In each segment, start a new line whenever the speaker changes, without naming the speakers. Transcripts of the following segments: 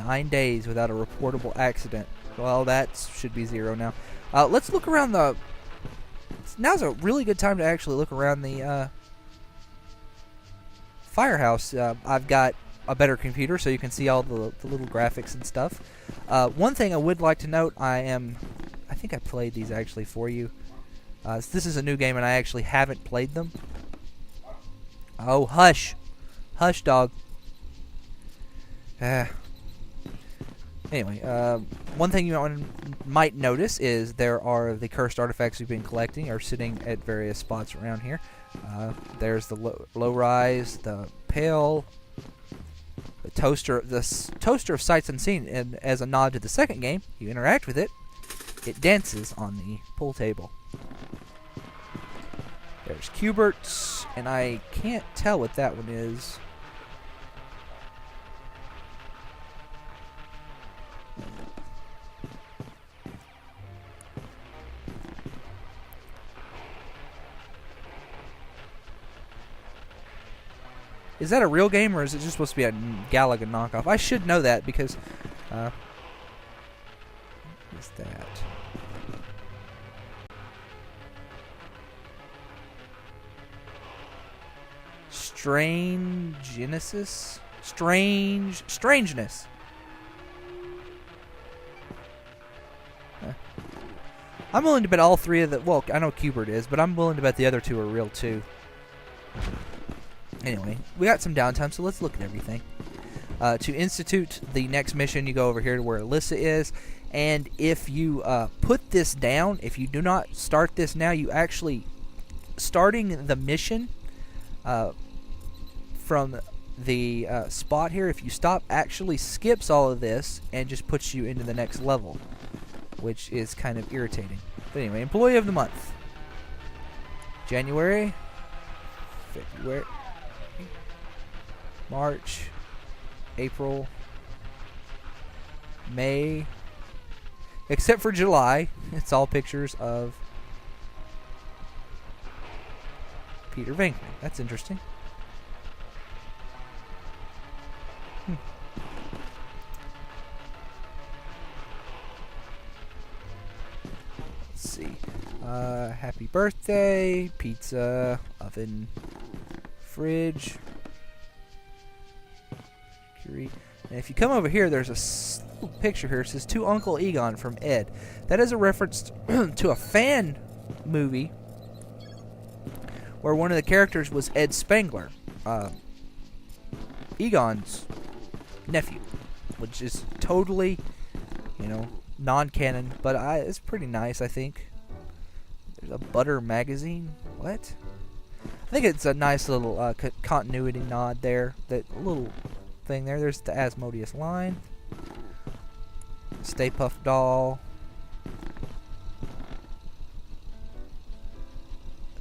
9 days without a reportable accident. Well, that should be 0 now. Let's look around the... Now's a really good time to actually look around the Firehouse. I've got a better computer, so you can see all the little graphics and stuff. One thing I would like to note, I think I played these actually for you. This is a new game, and I actually haven't played them. Oh, hush. Hush, dog. Anyway, one thing you might notice is there are the cursed artifacts we've been collecting are sitting at various spots around here. There's the low rise, the pail, the toaster of Sights Unseen, and as a nod to the second game, you interact with it, it dances on the pool table. There's Cubert's, and I can't tell what that one is. Is that a real game, or is it just supposed to be a Galaga knockoff? I should know that because... what is that? Strangeness? Strangeness. I'm willing to bet all three of the... Well, I know Cubert is, but I'm willing to bet the other two are real too. Anyway, we got some downtime, so let's look at everything. To institute the next mission, you go over here to where Alyssa is, and if you put this down, if you do not start this now, you actually... Starting the mission from the spot here, if you stop, actually skips all of this and just puts you into the next level, which is kind of irritating. But anyway, Employee of the Month. January, February, March, April, May, except for July. It's all pictures of Peter Venkman. That's interesting. Let's see. Happy birthday, pizza, oven, fridge. And if you come over here, there's a little picture here. It says, "To Uncle Egon from Ed." That is a reference to a fan movie where one of the characters was Ed Spengler, Egon's nephew, which is totally, non-canon, but it's pretty nice, I think. There's a Butter magazine. What? I think it's a nice little continuity nod there. That little thing there. There's the Asmodeus line. Stay Puft doll.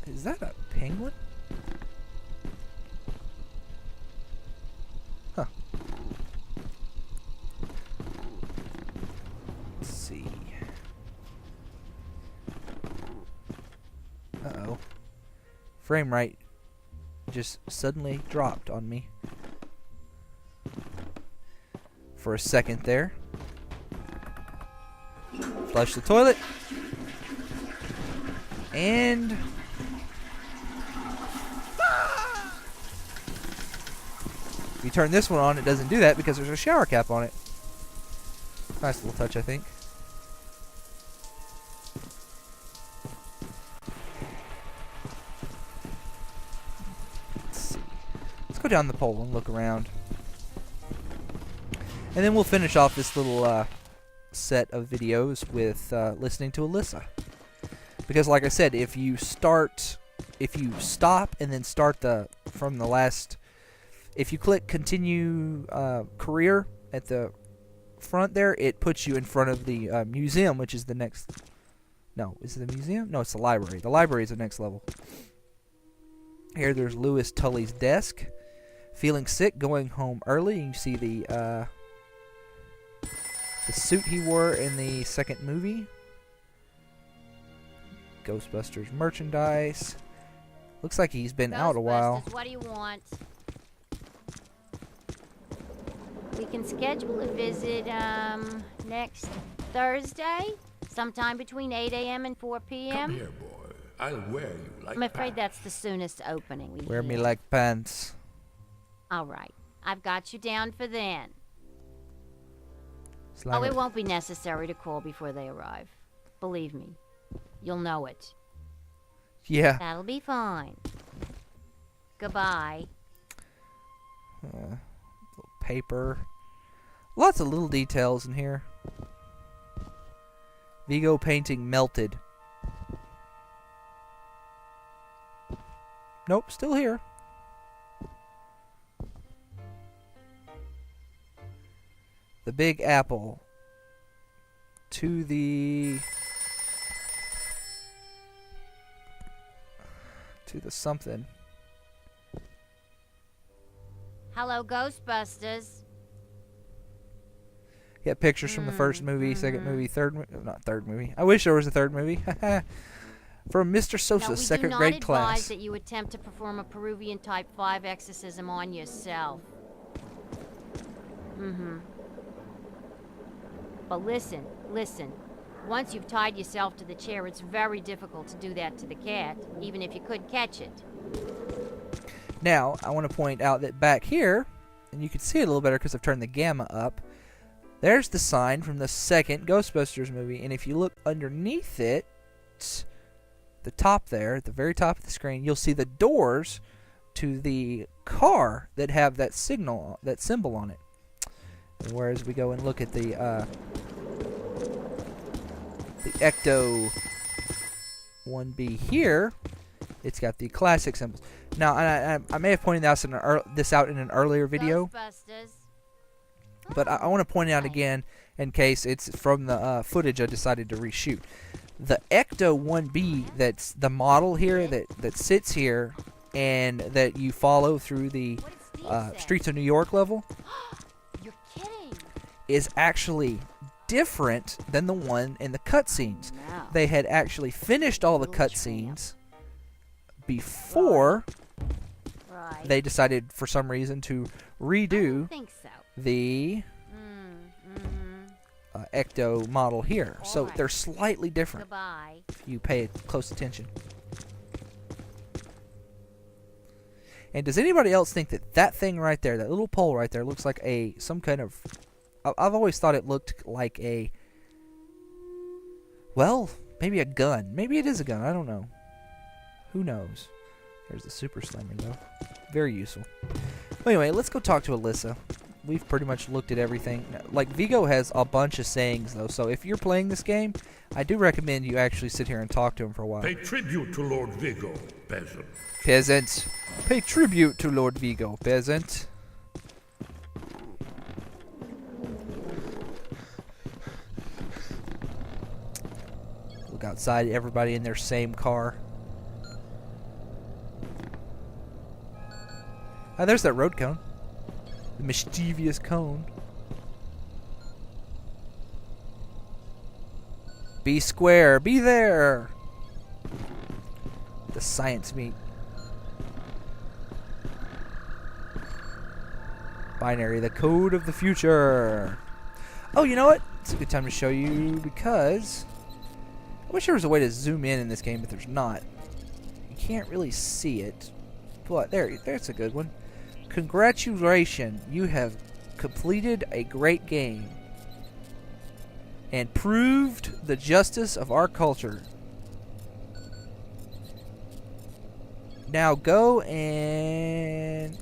Is that a penguin? Huh. Let's see. Uh-oh. Frame rate just suddenly dropped on me. For a second there. Flush the toilet. And... if you turn this one on, it doesn't do that because there's a shower cap on it. Nice little touch, I think. Let's see. Let's go down the pole and look around. And then we'll finish off this little set of videos with listening to Alyssa. Because like I said, if you stop and then start from the last... If you click continue career at the front there, it puts you in front of the museum, which is the next... No, is it the museum? No, it's the library. The library is the next level. Here there's Louis Tully's desk. Feeling sick, going home early. You see the suit he wore in the second movie. Ghostbusters merchandise. Looks like he's been out a while.
What do you want? We can schedule a visit, next Thursday, sometime between 8 a.m. and 4 p.m.
Come here, boy. I'll wear you like
I'm afraid
pants.
that's the soonest opening we
Wear me
have.
like pants.
All right, I've got you down for then.
Slime
Oh,
it.
it won't be necessary to call before they arrive. Believe me, you'll know it.
Yeah.
That'll be fine. Goodbye.
Little paper. Lots of little details in here. Vigo painting melted. Nope, still here. The Big Apple. To the something.
Hello, Ghostbusters.
Yeah, pictures from the first movie, second movie, not third movie. I wish there was a third movie. From Mr. Sosa's second grade
We do not
class.
advise that you attempt to perform a Peruvian Type 5 exorcism on yourself. But listen. Once you've tied yourself to the chair, it's very difficult to do that to the cat, even if you could catch it.
Now, I want to point out that back here, and you can see it a little better because I've turned the gamma up, there's the sign from the second Ghostbusters movie, and if you look underneath it, the top there, at the very top of the screen, you'll see the doors to the car that have that symbol on it. And whereas we go and look at the Ecto 1B here, it's got the classic symbols. Now, I may have pointed this out in an earlier video, but I want to point it out again in case it's from the footage I decided to reshoot. The Ecto 1B, that's the model here that sits here and that you follow through the Streets of New York level,
You're kidding.
is actually different than the one in the cutscenes.
No.
They had actually finished all the cutscenes before
Right.
they decided for some reason to
I
redo
don't think so.
the Ecto model here. So
Alright.
they're slightly different
Goodbye.
if you pay close attention. And does anybody else think that thing right there, that little pole right there, looks like some kind of... I've always thought it looked like a... Well, maybe a gun. Maybe it is a gun. I don't know. Who knows? There's the Super Slammer, though. Very useful. Well, anyway, let's go talk to Alyssa. We've pretty much looked at everything. Like, Vigo has a bunch of sayings, though, so if you're playing this game, I do recommend you actually sit here and talk to him for a while.
Pay tribute to Lord Vigo, peasant.
Peasant. Pay tribute to Lord Vigo, peasant. Look outside, everybody in their same car. Ah, there's that road cone. The mischievous cone. Be square, be there! The science meet. Binary, the code of the future. Oh, you know what? It's a good time to show you because I wish there was a way to zoom in this game, but there's not. You can't really see it. But there's a good one. Congratulations, you have completed a great game and proved the justice of our culture. Now go and...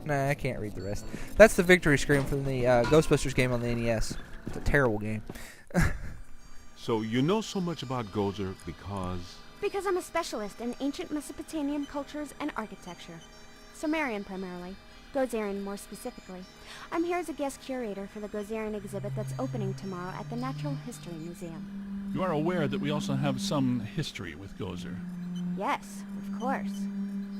Nah, I can't read the rest. That's the victory screen from the Ghostbusters game on the NES. It's a terrible game.
So you know so much about Gozer because...
Because I'm a specialist in ancient Mesopotamian cultures and architecture. Sumerian primarily. Gozerian more specifically. I'm here as a guest curator for the Gozerian exhibit that's opening tomorrow at the Natural History Museum.
You are aware that we also have some history with Gozer.
Yes, of course.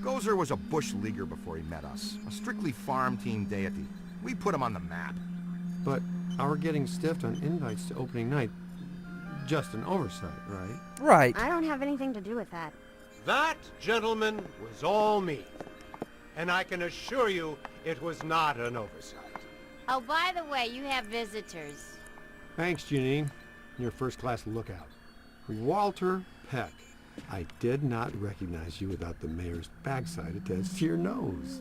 Gozer was a bush leaguer before he met us. A strictly farm team deity. We put him on the map.
But our getting stiffed on invites to opening night, just an oversight, right?
Right.
I don't have anything to do with that.
That, gentlemen, was all me. and I can assure you it was not an oversight.
Oh, by the way, you have visitors.
Thanks, Janine. You're a first-class lookout. Walter Peck. I did not recognize you without the mayor's backside attached to your nose.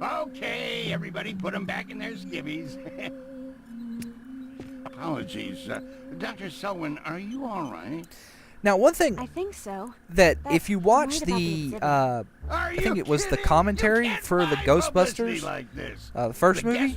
Okay, everybody put them back in their skivvies. Apologies. Dr. Selwyn, are you all right?
Now, one thing
I think so.
that
That
if you watch
might about the
the,
exhibit.
I think it was the commentary for the Ghostbusters, the first movie,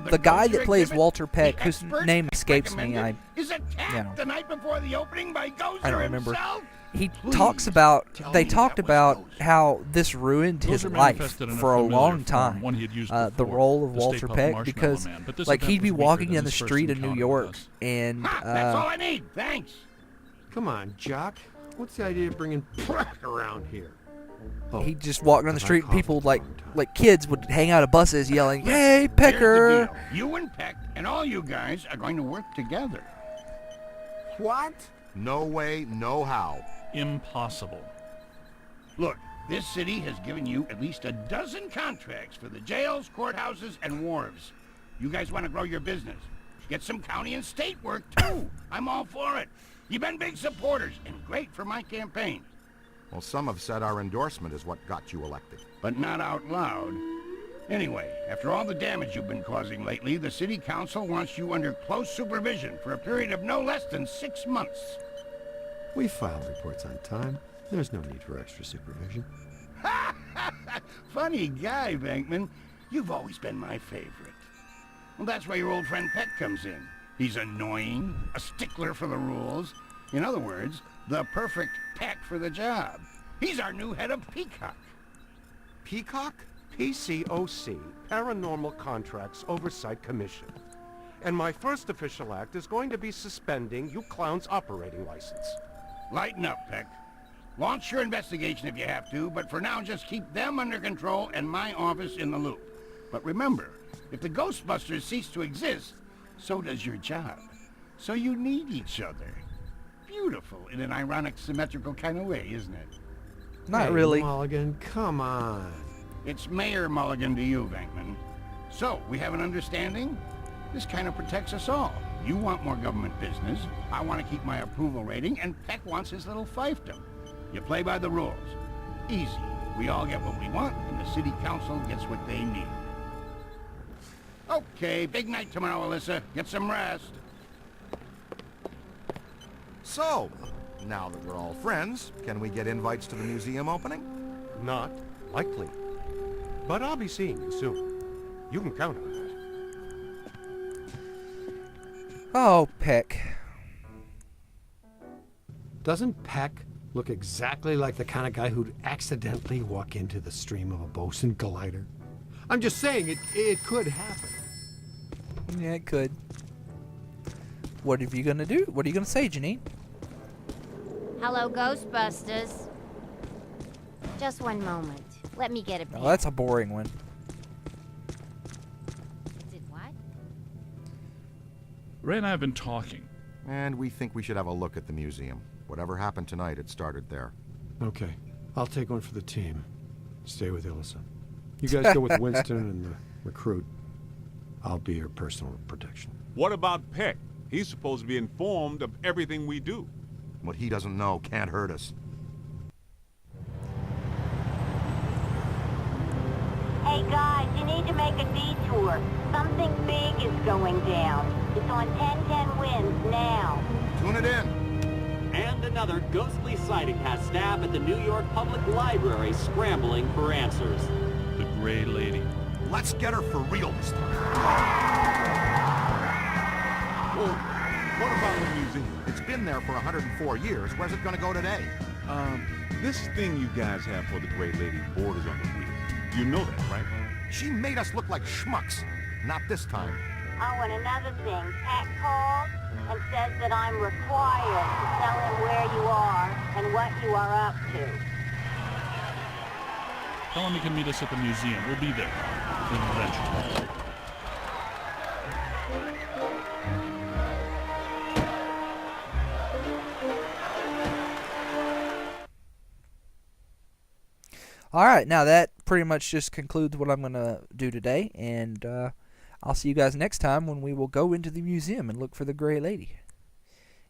the guy that plays Walter Peck, whose name escapes me,
The night before the opening by Gozer
I don't remember.
himself?
He
Please
talks about,
tell
they
me
talked
that was
about
Gozer.
how this ruined his
Gozer
life
manifested in a
for a
familiar
long
form,
time,
one he had used
the
before,
role of
the Stay
Walter
Puft
Peck,
Marshmallow
because
Man, but this
like
event
he'd be
was weaker
walking
than
down the
his first
street in New
encounter
York,
with us.
and
That's all I need. Thanks.
Come on, Jock. What's the idea of bringing Peck around here? Oh,
he'd just walk down the
have I
street, and
coughed
people
at the
like
wrong time?
like kids would hang out of buses yelling, "Hey,
Here's
Pecker!"
the deal. You and Peck and all you guys are going to work together.
What? No way, no how.
Impossible.
Look, this city has given you at least a dozen contracts for the jails, courthouses, and wharves. You guys want to grow your business. Get some county and state work, too. I'm all for it. You've been big supporters, and great for my campaign.
Well, some have said our endorsement is what got you elected.
But not out loud. Anyway, after all the damage you've been causing lately, the city council wants you under close supervision for a period of no less than 6 months.
We file reports on time. There's no need for extra supervision.
Funny guy, Venkman. You've always been my favorite. Well, that's where your old friend Peck comes in. He's annoying, a stickler for the rules. In other words, the perfect Peck for the job. He's our new head of Peacock.
Peacock?
PCOC, Paranormal Contracts Oversight Commission. And my first official act is going to be suspending you clowns' operating license.
Lighten up, Peck. Launch your investigation if you have to, but for now just keep them under control and my office in the loop. But remember, if the Ghostbusters cease to exist, so does your job. So you need each other. Beautiful in an ironic, symmetrical kind of way, isn't it?
Not
Hey,
really.
Mulligan, come on.
It's Mayor Mulligan to you, Venkman. So, we have an understanding? This kind of protects us all. You want more government business, I want to keep my approval rating, and Peck wants his little fiefdom. You play by the rules. Easy. We all get what we want, and the city council gets what they need. Okay, big night tomorrow, Alyssa. Get some rest.
So, now that we're all friends, can we get invites to the museum opening?
Not likely. But I'll be seeing you soon. You can count on that.
Oh, Peck.
Doesn't Peck look exactly like the kind of guy who'd accidentally walk into the stream of a boson collider? I'm just saying, it could happen.
Yeah, it could. What are you gonna do? What are you gonna say, Janine?
Hello, Ghostbusters. Just one moment. Let me get a pen.
Oh, that's a boring one.
Did what?
Ray and I have been talking.
And we think we should have a look at the museum. Whatever happened tonight, it started there.
Okay, I'll take one for the team. Stay with Ilsa. You guys go with Winston and the recruit. I'll be your personal protection.
What about Peck? He's supposed to be informed of everything we do.
What he doesn't know can't hurt us.
Hey guys, you need to make a detour. Something big is going down. It's on 1010 winds now.
Tune it in.
And another ghostly sighting has staff at the New York Public Library scrambling for answers.
The Gray Lady.
Let's get her for real this time.
Well, what about the museum?
It's been there for 104 years. Where's it gonna go today?
This thing you guys have for the Gray Lady borders on the weird. You know that, right?
She made us look like schmucks. Not this time.
Oh, and another thing, Pat called and says that I'm required to tell him where you are and what you are up to.
Tell him he can meet us at the museum. We'll be there. Eventually.
Alright, now that pretty much just concludes what I'm going to do today, and I'll see you guys next time when we will go into the museum and look for the Gray Lady.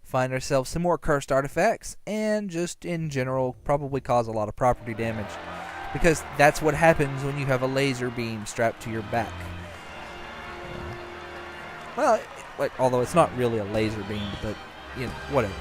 Find ourselves some more cursed artifacts, and just in general probably cause a lot of property damage, because that's what happens when you have a laser beam strapped to your back. Well, although it's not really a laser beam, but, whatever.